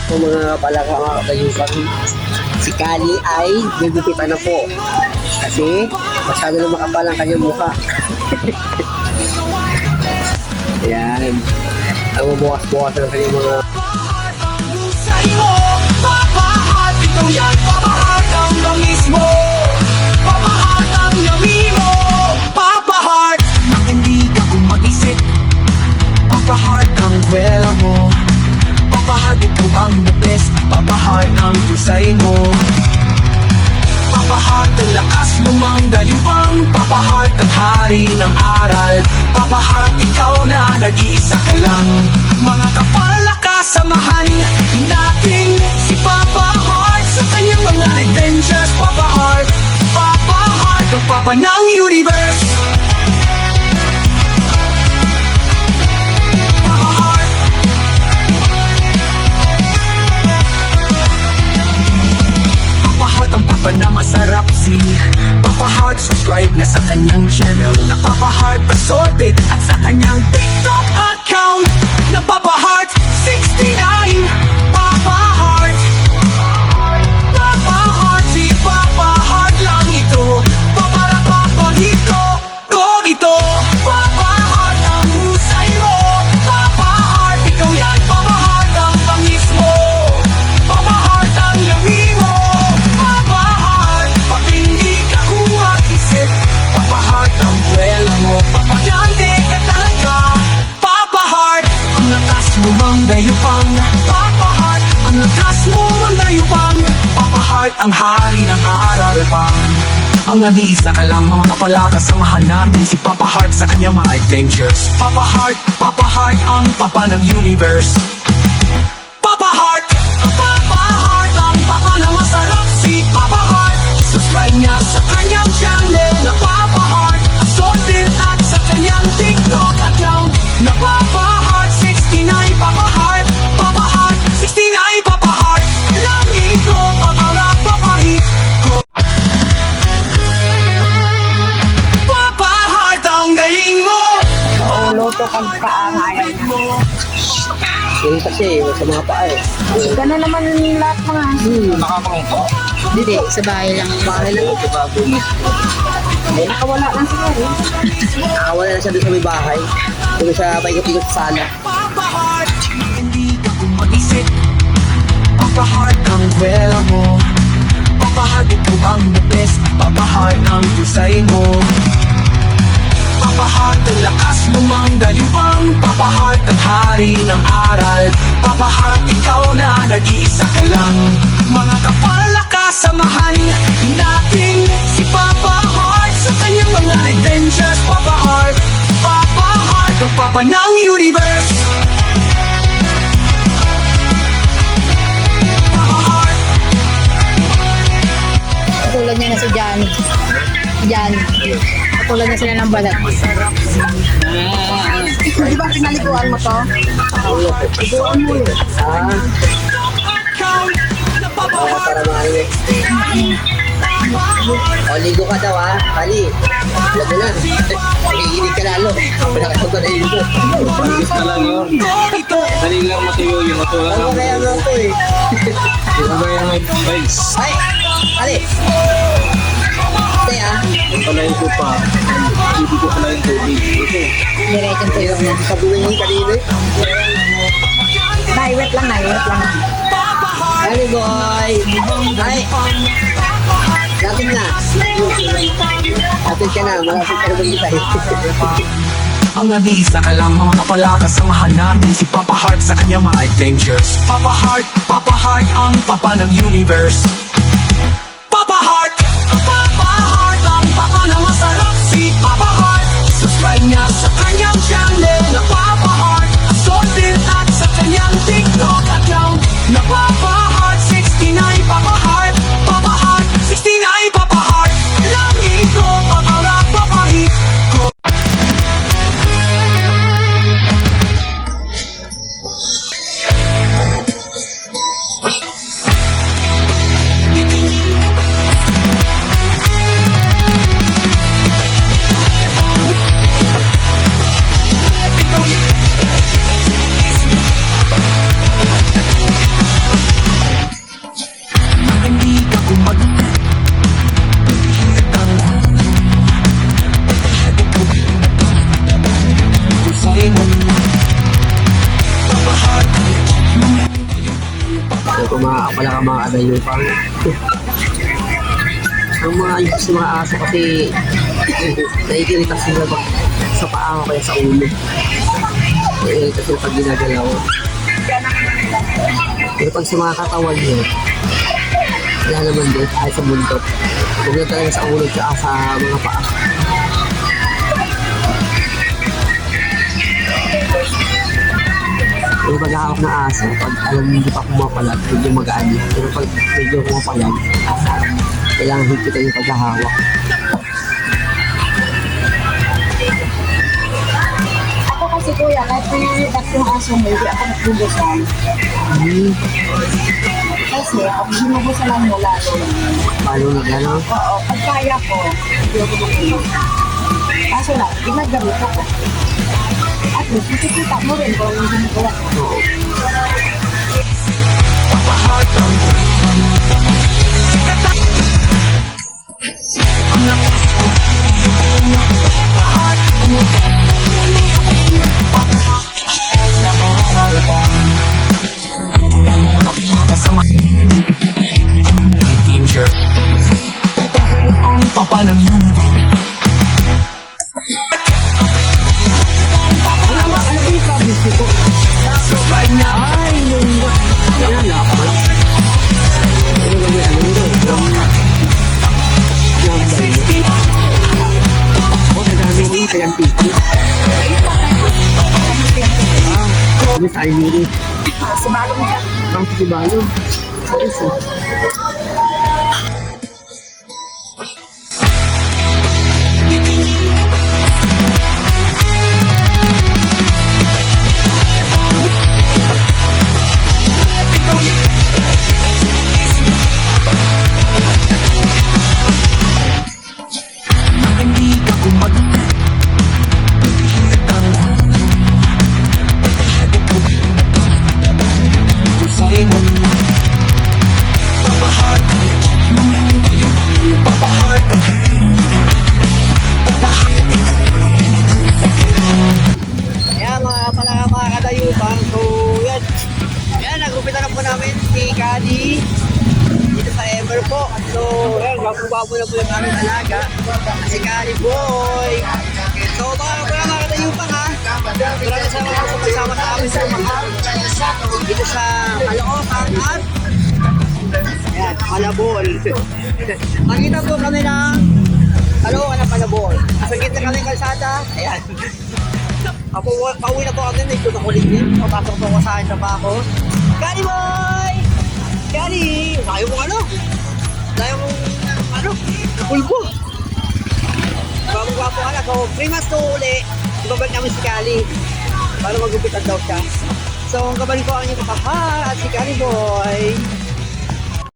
po mga palaka mga kagayupan. Si Kali ay gugupitan na po. Kasi masyado na makapal ang kanyang mukha. Ayan. Ang bubukas-bukas ng kanyang mga... Sa'yo, papahat ito yan, papahat ang langis mo, papahat ang yami mo, papahat nang hindi ka mag-isip, papahat ang kwela mo, papahat ito ang the best, papahat ang kusay mo, papahat ang lakas lumang dayuang, papahat ang hari ng aral, papahat ikaw na nag-iisa ka lang, mga kapalakas samahan natin si Papa Heart sa kanyang mga adventures. Papa Heart, Papa Heart, ang papa ng universe. Papa Heart, Papa Heart, ang papa na masarap si Papa Heart, subscribe na sa kanyang channel na Papa Heart Assorted at sa kanyang TikTok account na Papa Heart 69. Papa Heart, Papa Heart, si Papa Heart lang ito. Papara Papa dito, ko ito. Papa Heart ang husay mo, Papa Heart, ikaw yan. Papa Heart ang pangis mo, Papa Heart ang lami mo, Papa Heart, pag hindi ka isip, Papa Heart ang kwela mo, papagante ka talaga. Papa Heart, ang lakas mo mang dayupang, Papa Heart, ang lakas mo mang dayupang, Papa Heart, ang hari ng aral pang. Ang nag-iisa ka lang, mga kapalakas, samahan natin si Papa Heart sa kanyang mga adventures. Papa Heart, ang papa ng universe. Papa Heart, ang papa na masarap si Papa Heart. Subscribe niya sa kanyang channel na Papa Heart Assorted at sa kanyang TikTok account na Papa Heart 69. Papa Heart, Papa Heart 69. Papa Heart, lagi ko paparap papahit ko. Papa Heart, ang galing mo, Luto kang kaangay. Yun kasi, sa mga paa eh. Gano'n naman lahat mga. Nakapangito? Hindi, sa bahay lang. Bahay lang ito bago. Nakawala lang sila eh. Nakawala na siya doon sa may bahay. Doon siya paikot-ikot sa sala. Papa Heart, hindi ka mag-isip, Papa Heart ang kwela mo, Papa Heart ito ang the best, Papa Heart ang kusay mo, Papa Heart ang lakas lumang dayuang, Papa Heart ang hari ng aral, Papa Heart ikaw na nag-iisa ka lang, mga kapalakas samahan natin si Papa Heart sa kanyang mga adventures. Papa Heart, ang papa ng universe. Papa Heart, Katulad niya na si Johnny. Johnny. Katulad niya sila ng balat. Di ba pinaliguan mo to? Liguan mo yun. count na Papa Heart. Para maayos. O, ligo ka daw ha. Kali. Huwag na. Nakikinig ka lalo. Wala ka sa na ligo. Pagkis na lang yun. Dali lang matuyo yung matuyo Ano lang. kaya mo ito eh? Yung ba yung may price? Ay! Kali! Stay ah. Palayin ko pa. Hindi ko palayin tubig. Ito. Diretso po yun. Sabuhin yung kanino eh. Naiwet lang. Kali boy! Ay! Dating na. Dating ka na. Malapit ka na magkita eh. Ang nag-iisa ka lang, mga kapalakas, samahan natin si Papa Heart sa kanyang mga adventures. Papa Heart, ang papa ng universe. Papa Heart, ang papa na masarap si Papa Heart. Subscribe niya sa kanyang channel na Papa Heart Assorted at sa kanyang TikTok account na Papa Heart 69. Papa Heart 69. Papa Heart, lagi ko paparap papahit ko. kung makakapala ka mga kadayupan. Ang mga sa mga aso kasi nakikirita sila sa paa o kaya sa ulo. Nakikirita sila pag ginagalaw. Pero pag sa mga katawan nyo, wala naman din ay sa buntot. Huwag na talaga sa ulo at sa mga paa. Pero pag hawak na aso, pag alam hindi pa pumapalag, medyo magaan yan. Pero pag medyo pumapalag, kailangan higitan yung paghahawak. Ako kasi kuya, kahit pinilitas yung aso mo, hindi ako nagbubusan. Kasi pag binubusan lang mo lalo. Paano na gano'n? Oo, pag kaya ko, hindi ako magbubusan. Kaso lang, ginagamit ako. At least, makikita mo rin kung hindi mo wala. Oo. Papa ng Sabi sa Aymiri. Si Balong siya. Ang si Balong. Sabi sa. Ayan mga kadayupan. So yan. Yan, nagupitan na po namin si Kali dito sa Ever po. So yan, gwapo na po yung aming alaga. Si Kali Boy. So mga kadayupan ha. Maraming salamat sa pagsama sa amin sa mga dito sa Caloocan at ayan, Malabon. Makita po kami ng Caloocan at Malabon. Sa gitna kami ng kalsada. Ayan. Pauwi na po kami, may tutok ulit din. Papasok po ko sa akin sa bako. Kali Boy! Kali! Sayo mong ano? Sayo mong ano? Pulbo! Gwapo ka na. So, 3 months to uli. Ibabalik namin si Kali. Para magupitan daw siya. So, ang kabalik ko ang inyong kapahal at si Kali Boy.